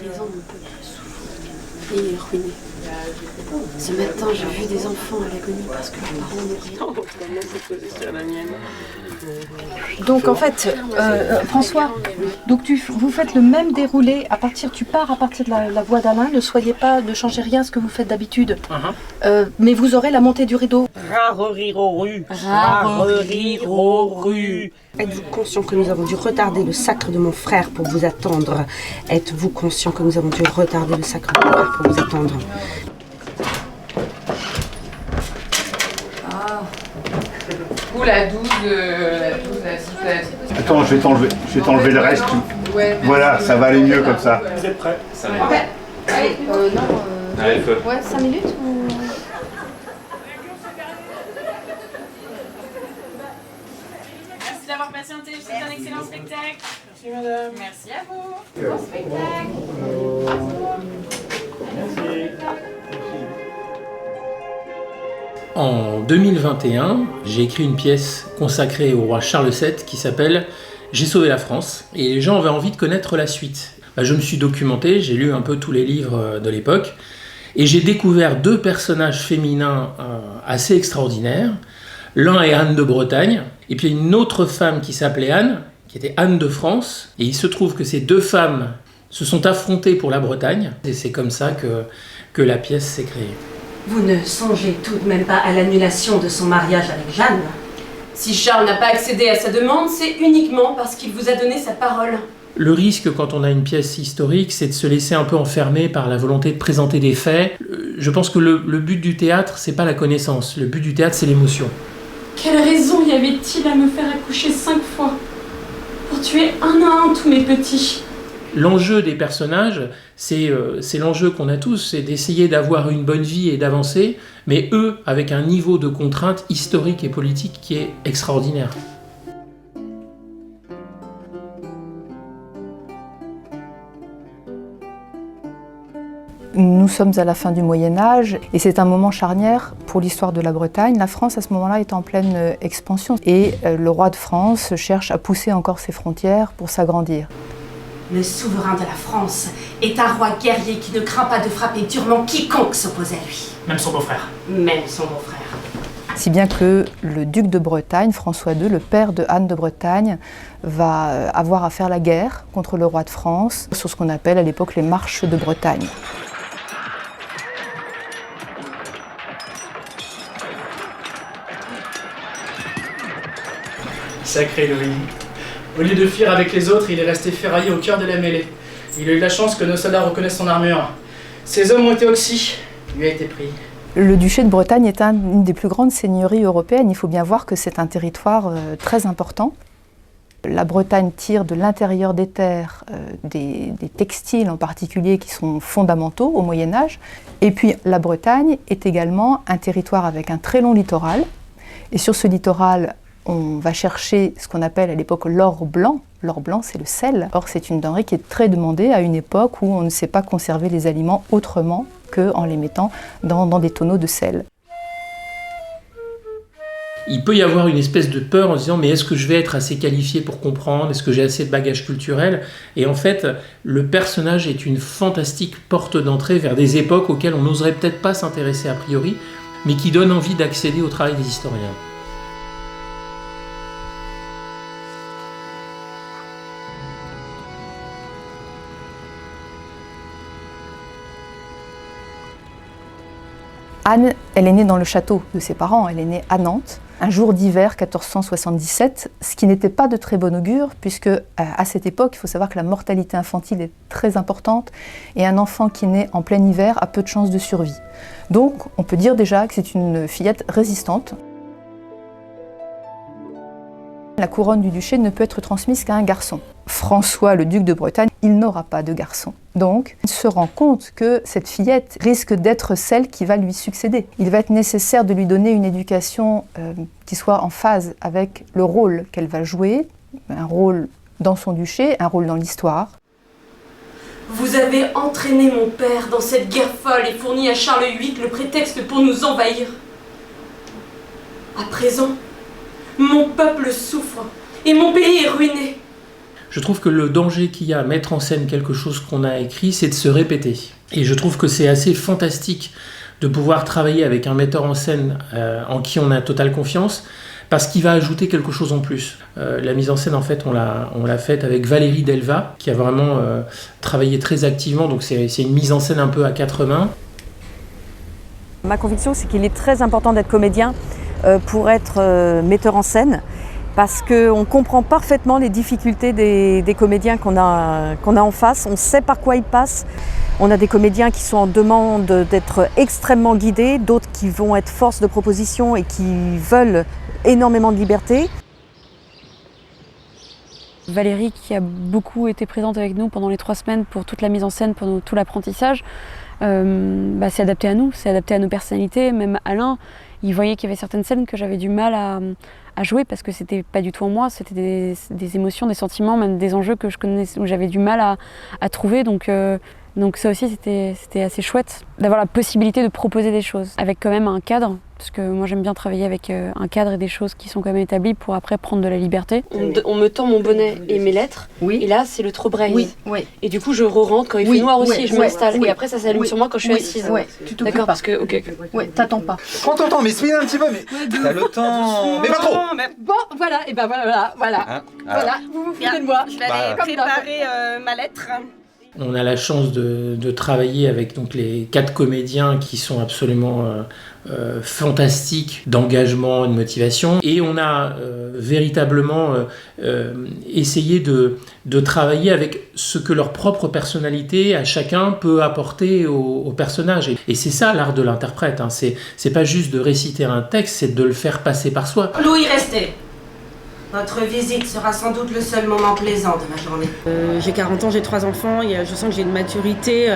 présent, mon peuple souffre et est ruiné. Ce matin, j'ai vu des enfants à l'agonie parce que leurs parents n'ont rien. Donc en fait, François, donc vous faites le même déroulé tu pars à partir de la voie d'Alain, ne changez rien à ce que vous faites d'habitude, mais vous aurez la montée du rideau. Rareriroru. Êtes-vous conscient que nous avons dû retarder le sacre de mon frère pour vous attendre? Êtes-vous conscient que nous avons dû retarder le sacre de mon frère pour vous attendre? Ou la 12, la 17. Attends, je vais t'enlever le reste. Ouais, voilà, ça va aller mieux comme ça. Vous êtes prêts? 5 minutes. Allez, Allez, feu. Ouais, 5 minutes ou... Merci d'avoir patienté, c'est un excellent spectacle. Merci madame. Merci à vous. Bon spectacle. Merci. En 2021, j'ai écrit une pièce consacrée au roi Charles VII qui s'appelle « J'ai sauvé la France » et les gens avaient envie de connaître la suite. Je me suis documenté, j'ai lu un peu tous les livres de l'époque et j'ai découvert 2 personnages féminins assez extraordinaires. L'un est Anne de Bretagne et puis une autre femme qui s'appelait Anne, qui était Anne de France. Et il se trouve que ces 2 femmes se sont affrontées pour la Bretagne et c'est comme ça que la pièce s'est créée. Vous ne songez tout de même pas à l'annulation de son mariage avec Jeanne? Si Charles n'a pas accédé à sa demande, c'est uniquement parce qu'il vous a donné sa parole. Le risque quand on a une pièce historique, c'est de se laisser un peu enfermer par la volonté de présenter des faits. Je pense que le but du théâtre, c'est pas la connaissance. Le but du théâtre, c'est l'émotion. Quelle raison y avait-il à me faire accoucher 5 fois pour tuer un à un tous mes petits? L'enjeu des personnages, c'est l'enjeu qu'on a tous, c'est d'essayer d'avoir une bonne vie et d'avancer, mais eux, avec un niveau de contrainte historique et politique qui est extraordinaire. Nous sommes à la fin du Moyen-Âge et c'est un moment charnière pour l'histoire de la Bretagne. La France, à ce moment-là, est en pleine expansion et le roi de France cherche à pousser encore ses frontières pour s'agrandir. Le souverain de la France est un roi guerrier qui ne craint pas de frapper durement quiconque s'oppose à lui. Même son beau-frère. Même son beau-frère. Si bien que le duc de Bretagne, François II, le père de Anne de Bretagne, va avoir à faire la guerre contre le roi de France sur ce qu'on appelle à l'époque les marches de Bretagne. Sacré Louis. Au lieu de fuir avec les autres, il est resté ferraillé au cœur de la mêlée. Il a eu la chance que nos soldats reconnaissent son armure. Ces hommes ont été oxy. Lui a été pris. Le duché de Bretagne est une des plus grandes seigneuries européennes. Il faut bien voir que c'est un territoire très important. La Bretagne tire de l'intérieur des terres des textiles en particulier qui sont fondamentaux au Moyen-Âge. Et puis la Bretagne est également un territoire avec un très long littoral. Et sur ce littoral, on va chercher ce qu'on appelle à l'époque l'or blanc. L'or blanc, c'est le sel. Or, c'est une denrée qui est très demandée à une époque où on ne sait pas conserver les aliments autrement qu'en les mettant dans des tonneaux de sel. Il peut y avoir une espèce de peur en se disant mais est-ce que je vais être assez qualifié pour comprendre? Est-ce que j'ai assez de bagages culturels? Et en fait, le personnage est une fantastique porte d'entrée vers des époques auxquelles on n'oserait peut-être pas s'intéresser a priori, mais qui donnent envie d'accéder au travail des historiens. Anne, elle est née dans le château de ses parents, elle est née à Nantes, un jour d'hiver 1477, ce qui n'était pas de très bon augure, puisque à cette époque, il faut savoir que la mortalité infantile est très importante, et un enfant qui naît en plein hiver a peu de chances de survie. Donc, on peut dire déjà que c'est une fillette résistante. La couronne du duché ne peut être transmise qu'à un garçon. François, le duc de Bretagne, il n'aura pas de garçon. Donc, il se rend compte que cette fillette risque d'être celle qui va lui succéder. Il va être nécessaire de lui donner une éducation qui soit en phase avec le rôle qu'elle va jouer, un rôle dans son duché, un rôle dans l'histoire. Vous avez entraîné mon père dans cette guerre folle et fourni à Charles VIII le prétexte pour nous envahir. À présent, mon peuple souffre et mon pays est ruiné. Je trouve que le danger qu'il y a à mettre en scène quelque chose qu'on a écrit, c'est de se répéter. Et je trouve que c'est assez fantastique de pouvoir travailler avec un metteur en scène en qui on a totale confiance, parce qu'il va ajouter quelque chose en plus. La mise en scène, en fait, on l'a faite avec Valérie Delva, qui a vraiment travaillé très activement, donc c'est une mise en scène un peu à quatre mains. Ma conviction, c'est qu'il est très important d'être comédien pour être metteur en scène, parce qu'on comprend parfaitement les difficultés des comédiens qu'on a en face, on sait par quoi ils passent. On a des comédiens qui sont en demande d'être extrêmement guidés, d'autres qui vont être force de proposition et qui veulent énormément de liberté. Valérie, qui a beaucoup été présente avec nous pendant les 3 semaines pour toute la mise en scène, pour tout l'apprentissage, s'est adaptée à nous, s'est adaptée à nos personnalités. Même Alain, il voyait qu'il y avait certaines scènes que j'avais du mal à jouer parce que c'était pas du tout en moi, c'était des émotions, des sentiments, même des enjeux que je connaissais, où j'avais du mal à trouver. Donc ça aussi, c'était assez chouette d'avoir la possibilité de proposer des choses avec quand même un cadre, parce que moi j'aime bien travailler avec un cadre et des choses qui sont quand même établies pour après prendre de la liberté. On me tend mon bonnet et mes lettres, et là c'est le trop braise. Oui. Et du coup je re-rentre quand il fait noir aussi et je m'installe. Et après ça s'allume sur moi quand je suis assise. D'accord, parce que T'attends pas. Prends ton temps, mais speed un petit peu, mais t'as le temps. Mais pas trop. Bon, voilà, et ben voilà. Hein, Voilà, vous vous foutez de moi. Je vais aller préparer ma lettre. On a la chance de travailler avec donc, les 4 comédiens qui sont absolument fantastiques d'engagement et de motivation. Et on a véritablement essayé de travailler avec ce que leur propre personnalité à chacun peut apporter au personnage. Et c'est ça l'art de l'interprète. Hein. C'est pas juste de réciter un texte, c'est de le faire passer par soi. Louis, restez. Votre visite sera sans doute le seul moment plaisant de ma journée. J'ai 40 ans, j'ai 3 enfants, je sens que j'ai une maturité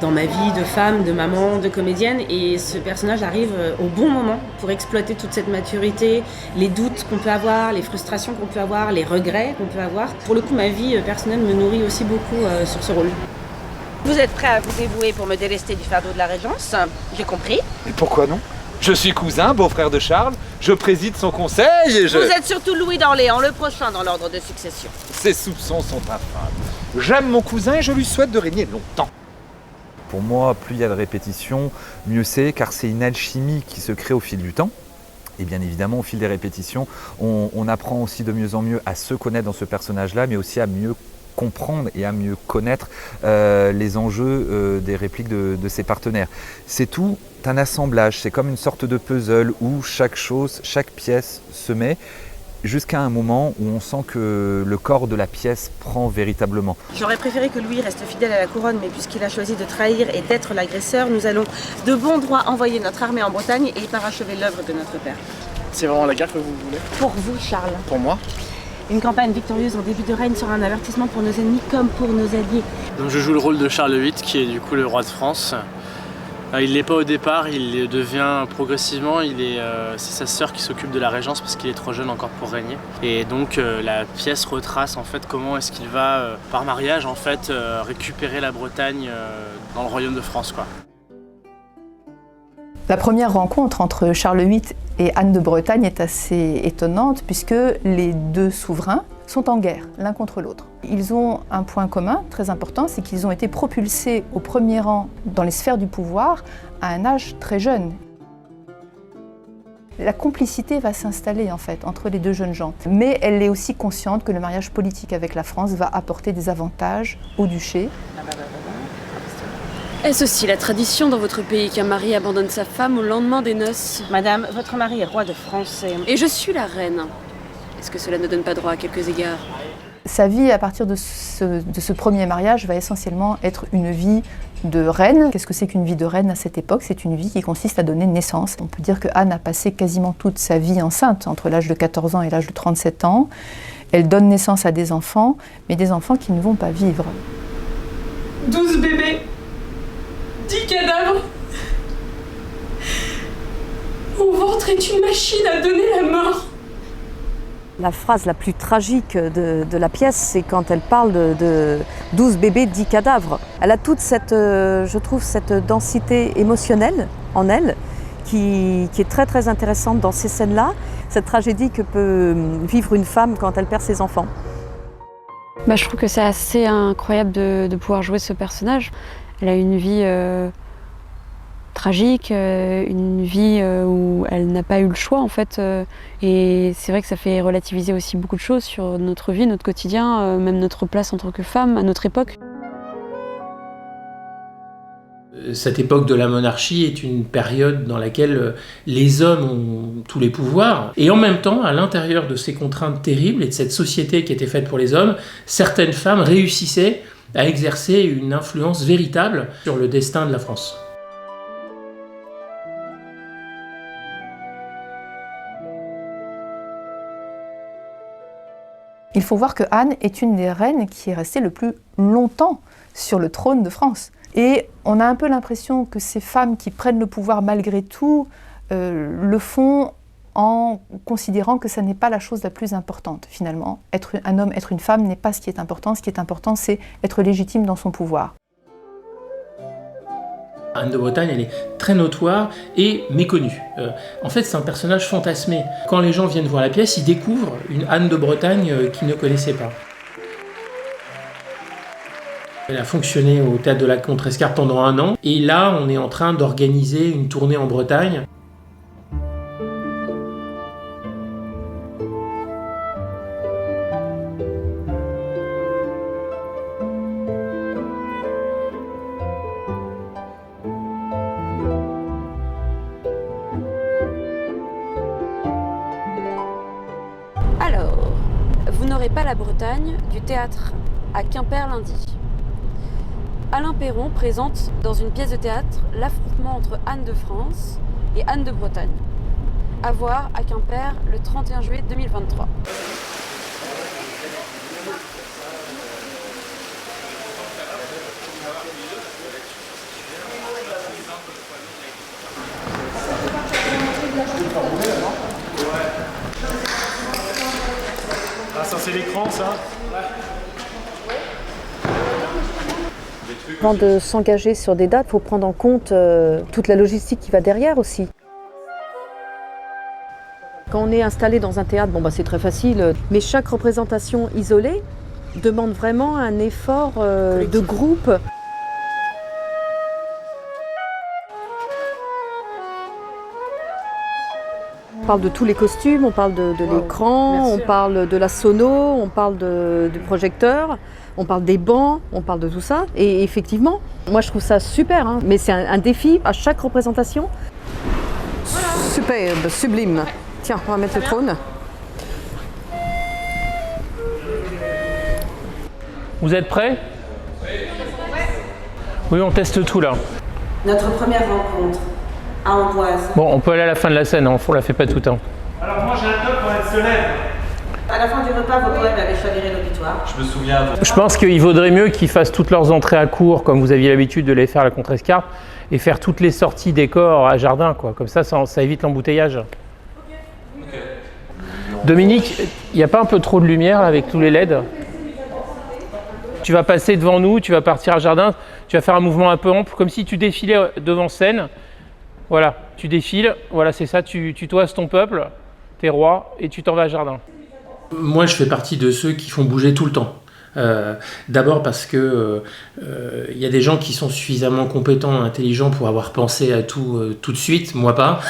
dans ma vie de femme, de maman, de comédienne, et ce personnage arrive au bon moment pour exploiter toute cette maturité, les doutes qu'on peut avoir, les frustrations qu'on peut avoir, les regrets qu'on peut avoir. Pour le coup, ma vie personnelle me nourrit aussi beaucoup sur ce rôle. Vous êtes prêt à vous dévouer pour me délester du fardeau de la Régence? J'ai compris. Et pourquoi non? Je suis cousin, beau-frère de Charles, je préside son conseil et je... Vous êtes surtout Louis d'Orléans, le prochain dans l'ordre de succession. Ses soupçons sont infames. J'aime mon cousin et je lui souhaite de régner longtemps. Pour moi, plus il y a de répétitions, mieux c'est, car c'est une alchimie qui se crée au fil du temps. Et bien évidemment, au fil des répétitions, on apprend aussi de mieux en mieux à se connaître dans ce personnage-là, mais aussi à mieux comprendre et à mieux connaître les enjeux des répliques de ses partenaires. C'est tout un assemblage, c'est comme une sorte de puzzle où chaque pièce se met jusqu'à un moment où on sent que le corps de la pièce prend véritablement. J'aurais préféré que Louis reste fidèle à la couronne, mais puisqu'il a choisi de trahir et d'être l'agresseur, nous allons de bon droit envoyer notre armée en Bretagne et parachever l'œuvre de notre père. C'est vraiment la guerre que vous voulez? Pour vous, Charles. Pour moi? Une campagne victorieuse en début de règne sera un avertissement pour nos ennemis comme pour nos alliés. Donc je joue le rôle de Charles VIII, qui est du coup le roi de France. Il l'est pas au départ, il le devient progressivement. C'est sa sœur qui s'occupe de la régence parce qu'il est trop jeune encore pour régner. Et donc la pièce retrace en fait comment est-ce qu'il va, par mariage en fait, récupérer la Bretagne dans le royaume de France, quoi. La première rencontre entre Charles VIII et Anne de Bretagne est assez étonnante puisque les 2 souverains sont en guerre l'un contre l'autre. Ils ont un point commun très important, c'est qu'ils ont été propulsés au premier rang dans les sphères du pouvoir à un âge très jeune. La complicité va s'installer en fait entre les 2 jeunes gens. Mais elle est aussi consciente que le mariage politique avec la France va apporter des avantages au duché. Est-ce aussi la tradition dans votre pays qu'un mari abandonne sa femme au lendemain des noces? Madame, votre mari est roi de France et je suis la reine. Est-ce que cela ne donne pas droit à quelques égards? Sa vie à partir de ce premier mariage va essentiellement être une vie de reine. Qu'est-ce que c'est qu'une vie de reine à cette époque? C'est une vie qui consiste à donner naissance. On peut dire que Anne a passé quasiment toute sa vie enceinte, entre l'âge de 14 ans et l'âge de 37 ans. Elle donne naissance à des enfants, mais des enfants qui ne vont pas vivre. 12 bébés, 10 cadavres. Mon ventre est une machine à donner la mort. La phrase la plus tragique de la pièce, c'est quand elle parle de 12 bébés, 10 cadavres. Elle a toute cette, je trouve, cette densité émotionnelle en elle qui est très très intéressante dans ces scènes-là. Cette tragédie que peut vivre une femme quand elle perd ses enfants. Je trouve que c'est assez incroyable de pouvoir jouer ce personnage. Elle a une vie tragique, une vie où elle n'a pas eu le choix en fait. Et c'est vrai que ça fait relativiser aussi beaucoup de choses sur notre vie, notre quotidien, même notre place en tant que femme à notre époque. Cette époque de la monarchie est une période dans laquelle les hommes ont tous les pouvoirs. Et en même temps, à l'intérieur de ces contraintes terribles et de cette société qui était faite pour les hommes, certaines femmes réussissaient à exercer une influence véritable sur le destin de la France. Il faut voir que Anne est une des reines qui est restée le plus longtemps sur le trône de France. Et on a un peu l'impression que ces femmes qui prennent le pouvoir malgré tout le font en considérant que ça n'est pas la chose la plus importante finalement. Être un homme, être une femme n'est pas ce qui est important. Ce qui est important, c'est être légitime dans son pouvoir. Anne de Bretagne, elle est très notoire et méconnue. En fait, c'est un personnage fantasmé. Quand les gens viennent voir la pièce, ils découvrent une Anne de Bretagne qu'ils ne connaissaient pas. Elle a fonctionné au Théâtre de la Contrescarpe pendant 1 an. Et là, on est en train d'organiser une tournée en Bretagne. Alors, vous n'aurez pas la Bretagne du théâtre à Quimper lundi. Alain Perron présente dans une pièce de théâtre l'affrontement entre Anne de France et Anne de Bretagne. À voir à Quimper le 31 juillet 2023. Ah, ça c'est l'écran ça? Avant de s'engager sur des dates, il faut prendre en compte toute la logistique qui va derrière aussi. Quand on est installé dans un théâtre, c'est très facile, mais chaque représentation isolée demande vraiment un effort de groupe. On parle de tous les costumes, on parle de l'écran, on parle de la sono, on parle du projecteur, on parle des bancs, on parle de tout ça. Et effectivement, moi je trouve ça super, hein. Mais c'est un défi à chaque représentation. Superbe, sublime. Tiens, on va mettre le trône. Vous êtes prêts? Oui, on teste tout là. Notre première rencontre à Amboise. Bon, on peut aller à la fin de la scène, on ne la fait pas tout le temps. Alors moi j'ai un top quand elle se lève. À la fin du repas, vos poèmes avaient chaviré l'auditoire. Je me souviens. Je pense qu'il vaudrait mieux qu'ils fassent toutes leurs entrées à court, comme vous aviez l'habitude de les faire à la Contrescarpe, et faire toutes les sorties décors à jardin, quoi. Comme ça évite l'embouteillage. Okay. Dominique, il n'y a pas un peu trop de lumière là, avec tous les LED? Tu vas passer devant nous, tu vas partir à jardin, tu vas faire un mouvement un peu ample, comme si tu défilais devant scène. Voilà, tu défiles, voilà, c'est ça, tu toises ton peuple, tes rois, et tu t'en vas à jardin. Moi, je fais partie de ceux qui font bouger tout le temps. D'abord parce que y a des gens qui sont suffisamment compétents, intelligents pour avoir pensé à tout de suite, moi pas.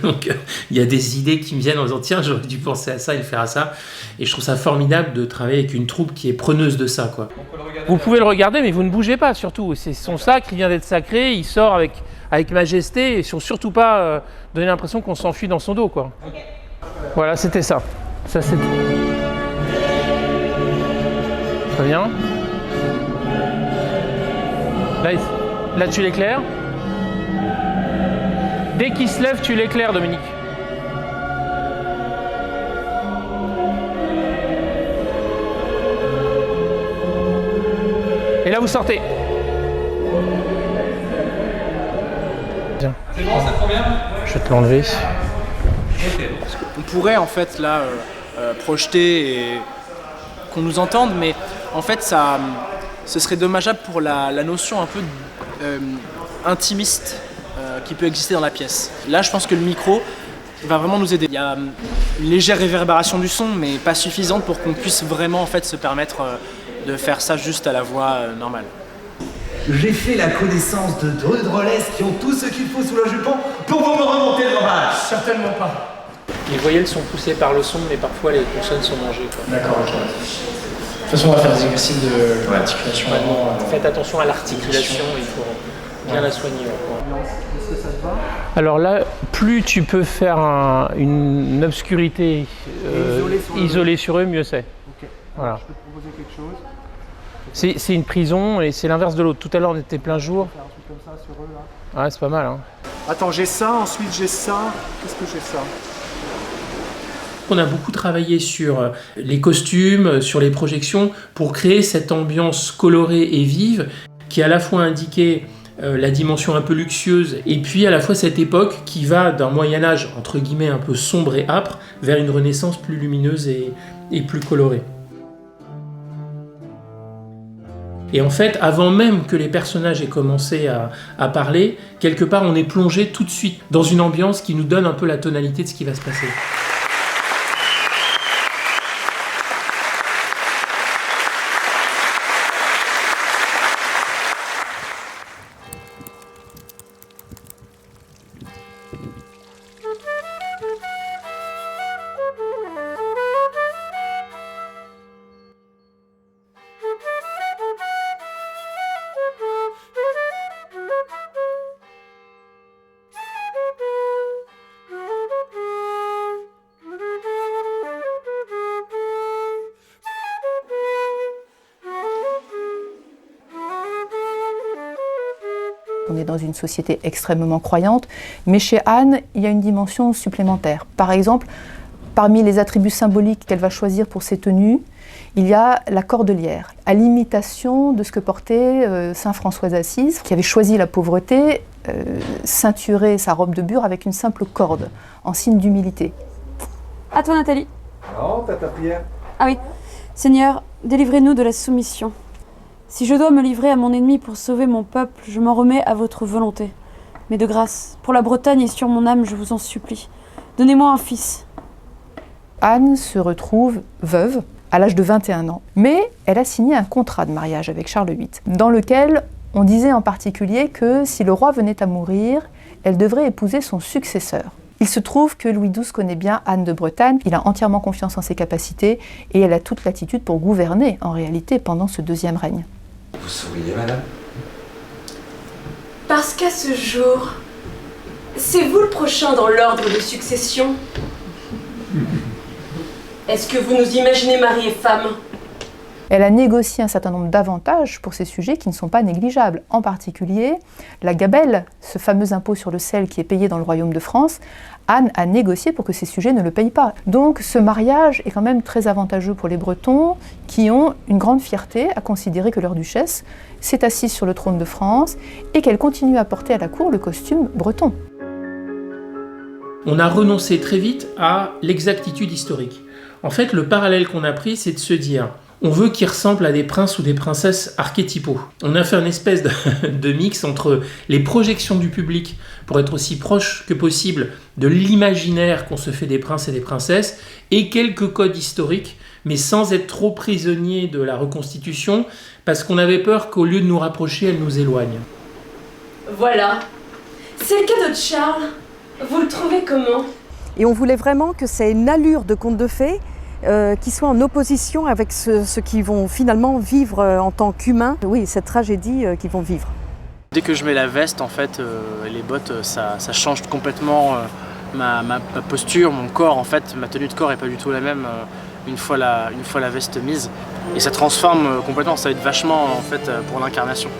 Donc il y a des idées qui me viennent en disant tiens, j'aurais dû penser à ça et le faire à ça. Et je trouve ça formidable de travailler avec une troupe qui est preneuse de ça, quoi. Vous pouvez le regarder, mais vous ne bougez pas surtout. C'est son sacre, il vient d'être sacré, il sort avec majesté, et il ne faut surtout pas donner l'impression qu'on s'enfuit dans son dos, quoi. Voilà, c'était ça. Ça c'est. Très bien. Là tu l'éclaires. Dès qu'il se lève, tu l'éclaires, Dominique. Et là, vous sortez. Bien. C'est bon, ça te convient? Je vais te l'enlever. Okay. On pourrait en fait là projeter et qu'on nous entende, mais en fait ce serait dommageable pour la notion un peu intimiste qui peut exister dans la pièce. Là je pense que le micro va vraiment nous aider. Il y a une légère réverbération du son, mais pas suffisante pour qu'on puisse vraiment en fait se permettre de faire ça juste à la voix normale. J'ai fait la connaissance de deux drôlesses qui ont tout ce qu'il faut sous le jupon pour vous me remonter le moral. Certainement pas. Les voyelles sont poussées par le son, mais parfois les consonnes sont mangées. D'accord, ok. De toute façon, on va faire des exercices d'articulation. Faites attention à l'articulation, il faut bien la soigner. Est-ce que ça te va? Alors là, plus tu peux faire une obscurité isolée sur eux, mieux c'est. Ok. Voilà. Je peux te proposer quelque chose. C'est une prison et c'est l'inverse de l'autre. Tout à l'heure, on était plein jour. Faire un truc comme ça sur eux là. Ouais, c'est pas mal. Hein. Attends, j'ai ça, ensuite j'ai ça. Qu'est-ce que j'ai ça? On a beaucoup travaillé sur les costumes, sur les projections, pour créer cette ambiance colorée et vive qui à la fois indiquait la dimension un peu luxueuse et puis à la fois cette époque qui va d'un Moyen-Âge entre guillemets un peu sombre et âpre vers une Renaissance plus lumineuse et plus colorée. Et en fait, avant même que les personnages aient commencé à parler, quelque part on est plongé tout de suite dans une ambiance qui nous donne un peu la tonalité de ce qui va se passer. On est dans une société extrêmement croyante, mais chez Anne, il y a une dimension supplémentaire. Par exemple, parmi les attributs symboliques qu'elle va choisir pour ses tenues, il y a la cordelière, à l'imitation de ce que portait saint François d'Assise, qui avait choisi la pauvreté, ceinturer sa robe de bure avec une simple corde, en signe d'humilité. À toi, Nathalie. Non, t'as ta prière. Ah oui. Seigneur, délivrez-nous de la soumission. Si je dois me livrer à mon ennemi pour sauver mon peuple, je m'en remets à votre volonté. Mais de grâce, pour la Bretagne et sur mon âme, je vous en supplie, donnez-moi un fils. Anne se retrouve veuve à l'âge de 21 ans, mais elle a signé un contrat de mariage avec Charles VIII, dans lequel on disait en particulier que si le roi venait à mourir, elle devrait épouser son successeur. Il se trouve que Louis XII connaît bien Anne de Bretagne, il a entièrement confiance en ses capacités et elle a toute l'attitude pour gouverner en réalité pendant ce deuxième règne. Vous souriez, madame? Parce qu'à ce jour, c'est vous le prochain dans l'ordre de succession. Est-ce que vous nous imaginez mari et femme? Elle a négocié un certain nombre d'avantages pour ces sujets qui ne sont pas négligeables. En particulier, la gabelle, ce fameux impôt sur le sel qui est payé dans le royaume de France, Anne a négocié pour que ces sujets ne le payent pas. Donc ce mariage est quand même très avantageux pour les Bretons qui ont une grande fierté à considérer que leur duchesse s'est assise sur le trône de France et qu'elle continue à porter à la cour le costume breton. On a renoncé très vite à l'exactitude historique. En fait, le parallèle qu'on a pris, c'est de se dire on veut qu'ils ressemblent à des princes ou des princesses archétypaux. On a fait une espèce de mix entre les projections du public pour être aussi proche que possible de l'imaginaire qu'on se fait des princes et des princesses et quelques codes historiques, mais sans être trop prisonnier de la reconstitution parce qu'on avait peur qu'au lieu de nous rapprocher, elle nous éloigne. Voilà. C'est le cadeau de Charles. Vous le trouvez comment? Et on voulait vraiment que c'est une allure de conte de fées qui soit en opposition avec ce qu'ils vont finalement vivre en tant qu'humains. Oui, cette tragédie qu'ils vont vivre. Dès que je mets la veste, en fait, les bottes, ça change complètement ma posture, mon corps. En fait, ma tenue de corps n'est pas du tout la même une fois la veste mise. Et ça transforme complètement, ça va être vachement en fait pour l'incarnation.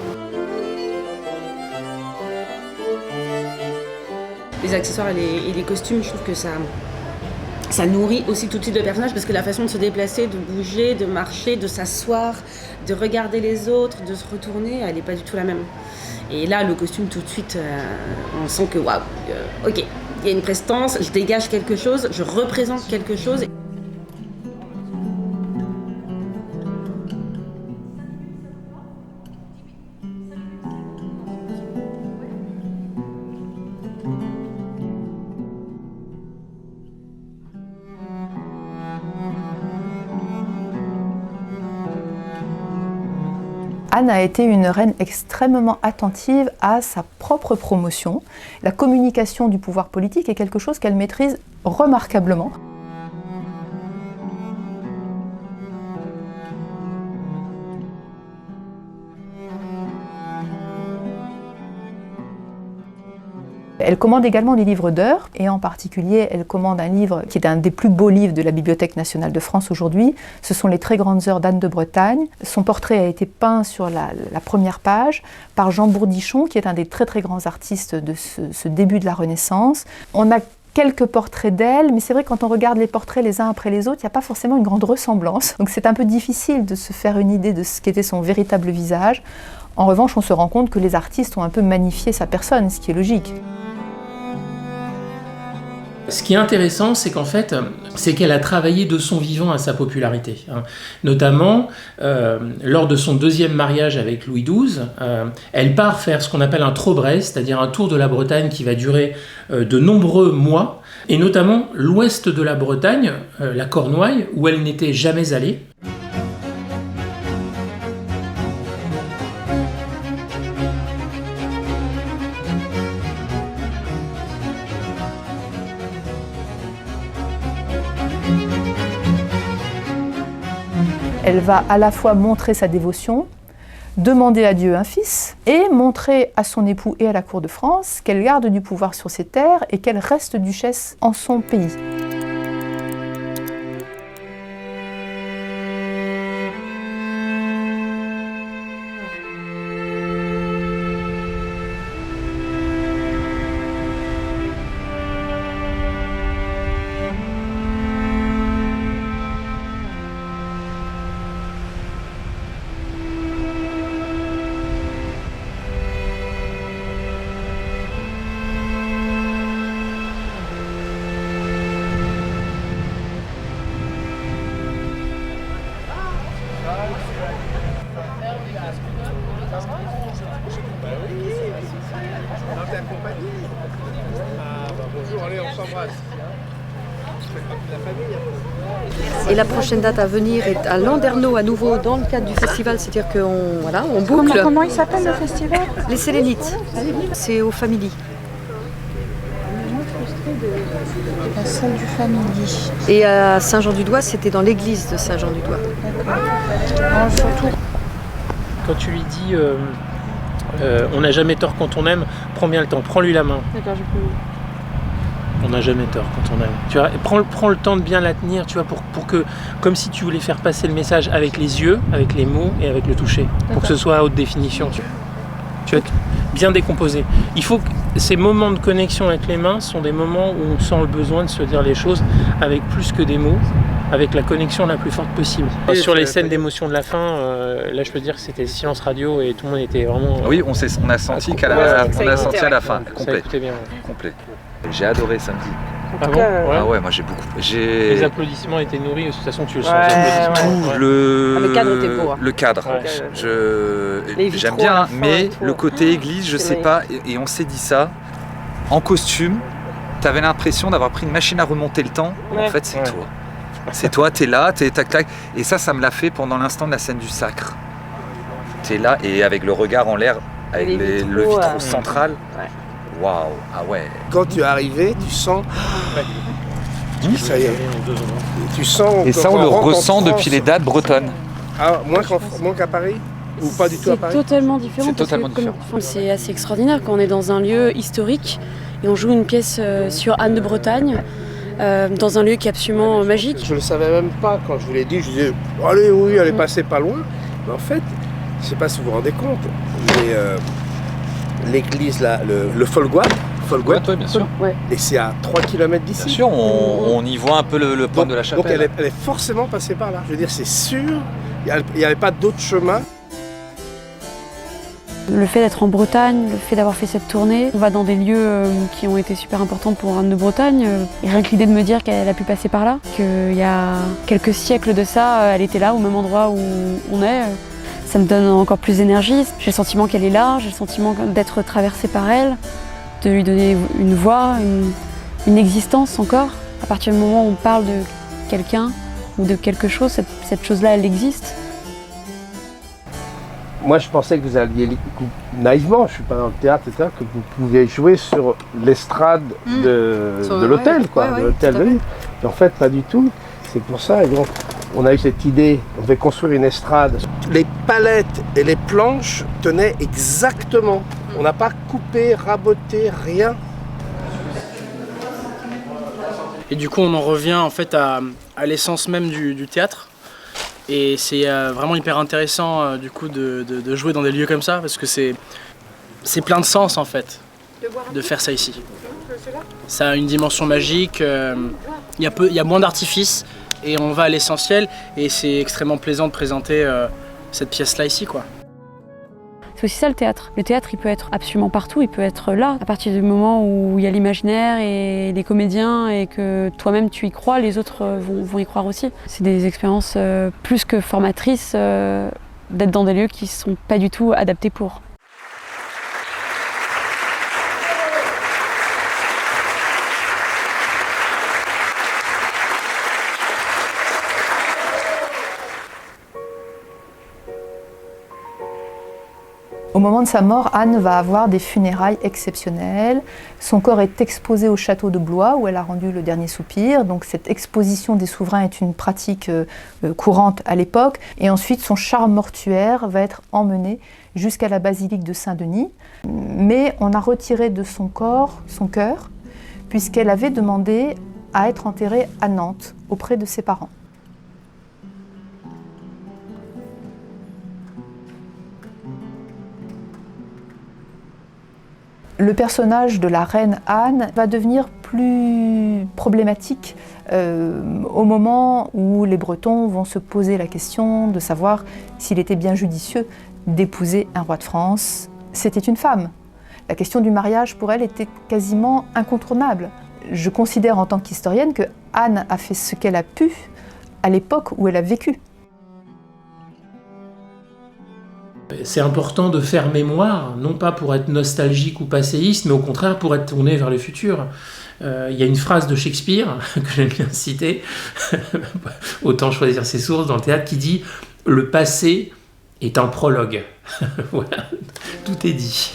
Les accessoires et les costumes, je trouve que ça nourrit aussi tout de suite le personnage parce que la façon de se déplacer, de bouger, de marcher, de s'asseoir, de regarder les autres, de se retourner, elle n'est pas du tout la même. Et là, le costume, tout de suite, on sent que waouh, ok, il y a une prestance, je dégage quelque chose, je représente quelque chose. Anne a été une reine extrêmement attentive à sa propre promotion. La communication du pouvoir politique est quelque chose qu'elle maîtrise remarquablement. Elle commande également des livres d'heures, et en particulier, elle commande un livre qui est un des plus beaux livres de la Bibliothèque nationale de France aujourd'hui. Ce sont les très grandes heures d'Anne de Bretagne. Son portrait a été peint sur la première page par Jean Bourdichon, qui est un des très très grands artistes de ce début de la Renaissance. On a quelques portraits d'elle, mais c'est vrai que quand on regarde les portraits les uns après les autres, il n'y a pas forcément une grande ressemblance. Donc c'est un peu difficile de se faire une idée de ce qu'était son véritable visage. En revanche, on se rend compte que les artistes ont un peu magnifié sa personne, ce qui est logique. Ce qui est intéressant, c'est qu'en fait, c'est qu'elle a travaillé de son vivant à sa popularité. Notamment, lors de son deuxième mariage avec Louis XII, elle part faire ce qu'on appelle un Trobrez, c'est-à-dire un tour de la Bretagne qui va durer de nombreux mois, et notamment l'ouest de la Bretagne, la Cornouaille, où elle n'était jamais allée. Elle va à la fois montrer sa dévotion, demander à Dieu un fils, et montrer à son époux et à la cour de France qu'elle garde du pouvoir sur ses terres et qu'elle reste duchesse en son pays. Et la prochaine date à venir est à Landerneau à nouveau dans le cadre du festival, c'est-à-dire qu'on boucle. Comment il s'appelle le festival? Les Sélénites. C'est au Family. La salle du Family. Et à Saint-Jean-du-Doigt, c'était dans l'église de Saint-Jean-du-Doigt. Surtout. Quand tu lui dis on n'a jamais tort quand on aime, prends bien le temps, prends-lui la main. D'accord, je peux. On n'a jamais tort quand on aime. Tu vois, prends le temps de bien la tenir, tu vois, pour que, comme si tu voulais faire passer le message avec les yeux, avec les mots et avec le toucher, pour que ce soit à haute définition. Tu vas bien décomposer. Il faut que ces moments de connexion avec les mains sont des moments où on sent le besoin de se dire les choses avec plus que des mots, avec la connexion la plus forte possible. Sur les scènes d'émotion de la fin, là je peux dire que c'était silence radio et tout le monde était vraiment... Oui, on a senti qu'à la fin, complet. Ça bien, complet. J'ai adoré samedi. Ah bon, ouais. Ah ouais, moi j'ai beaucoup. Les applaudissements étaient nourris, de toute façon tu le sens. Le cadre était beau. Hein. Le cadre. J'aime bien, mais le côté église, je sais pas, et on s'est dit ça, en costume, t'avais l'impression d'avoir pris une machine à remonter le temps, en fait c'est toi. C'est toi, t'es là, t'es tac tac, et ça me l'a fait pendant l'instant de la scène du sacre. T'es là, et avec le regard en l'air, avec le vitraux central. Waouh, ah ouais. Quand tu es arrivé, tu sens. Ça y est. Tu sens. Et ça, on le ressent depuis les dates bretonnes. Ah, moins qu'à Paris? Ou pas du tout à Paris? C'est totalement différent. C'est totalement différent. C'est assez extraordinaire quand on est dans un lieu historique et on joue une pièce sur Anne de Bretagne. Dans un lieu qui est absolument magique. Je ne le savais même pas quand je vous l'ai dit. Je disais, allez, oui, elle est passée pas loin. Mais en fait, je ne sais pas si vous vous rendez compte, mais l'église, là, le Folgoat, ouais, bien sûr. Ouais. Et c'est à 3 km d'ici. Bien sûr, on y voit un peu le point de la chapelle. Donc elle est forcément passée par là. Je veux dire, c'est sûr, il n'y avait pas d'autre chemin. Le fait d'être en Bretagne, le fait d'avoir fait cette tournée, on va dans des lieux qui ont été super importants pour Anne de Bretagne. Et rien que l'idée de me dire qu'elle a pu passer par là, qu'il y a quelques siècles de ça, elle était là, au même endroit où on est, ça me donne encore plus d'énergie. J'ai le sentiment qu'elle est là, j'ai le sentiment d'être traversée par elle, de lui donner une voix, une existence encore. À partir du moment où on parle de quelqu'un ou de quelque chose, cette chose-là, elle existe. Moi, je pensais que vous alliez, naïvement, je suis pas dans le théâtre, etc., que vous pouviez jouer sur l'estrade de l'hôtel, quoi, de l'hôtel de l'île. Et en fait, pas du tout. C'est pour ça, et donc, on a eu cette idée, on devait construire une estrade. Les palettes et les planches tenaient exactement. On n'a pas coupé, raboté, rien. Et du coup, on en revient en fait à l'essence même du théâtre. Et c'est vraiment hyper intéressant du coup de jouer dans des lieux comme ça, parce que c'est plein de sens en fait, de faire ça ici. Ça a une dimension magique, il y a moins d'artifices, et on va à l'essentiel, et c'est extrêmement plaisant de présenter cette pièce-là ici, quoi. C'est aussi ça le théâtre. Le théâtre, il peut être absolument partout, il peut être là. À partir du moment où il y a l'imaginaire et les comédiens et que toi-même tu y crois, les autres vont y croire aussi. C'est des expériences plus que formatrices d'être dans des lieux qui ne sont pas du tout adaptés pour. Au moment de sa mort, Anne va avoir des funérailles exceptionnelles. Son corps est exposé au château de Blois, où elle a rendu le dernier soupir. Donc cette exposition des souverains est une pratique courante à l'époque. Et ensuite, son char mortuaire va être emmené jusqu'à la basilique de Saint-Denis. Mais on a retiré de son corps son cœur, puisqu'elle avait demandé à être enterrée à Nantes, auprès de ses parents. Le personnage de la reine Anne va devenir plus problématique au moment où les Bretons vont se poser la question de savoir s'il était bien judicieux d'épouser un roi de France. C'était une femme. La question du mariage pour elle était quasiment incontournable. Je considère en tant qu'historienne que Anne a fait ce qu'elle a pu à l'époque où elle a vécu. C'est important de faire mémoire, non pas pour être nostalgique ou passéiste, mais au contraire pour être tourné vers le futur. Il y a une phrase de Shakespeare, que j'aime bien citer, autant choisir ses sources dans le théâtre, qui dit « Le passé est un prologue ». Voilà, tout est dit.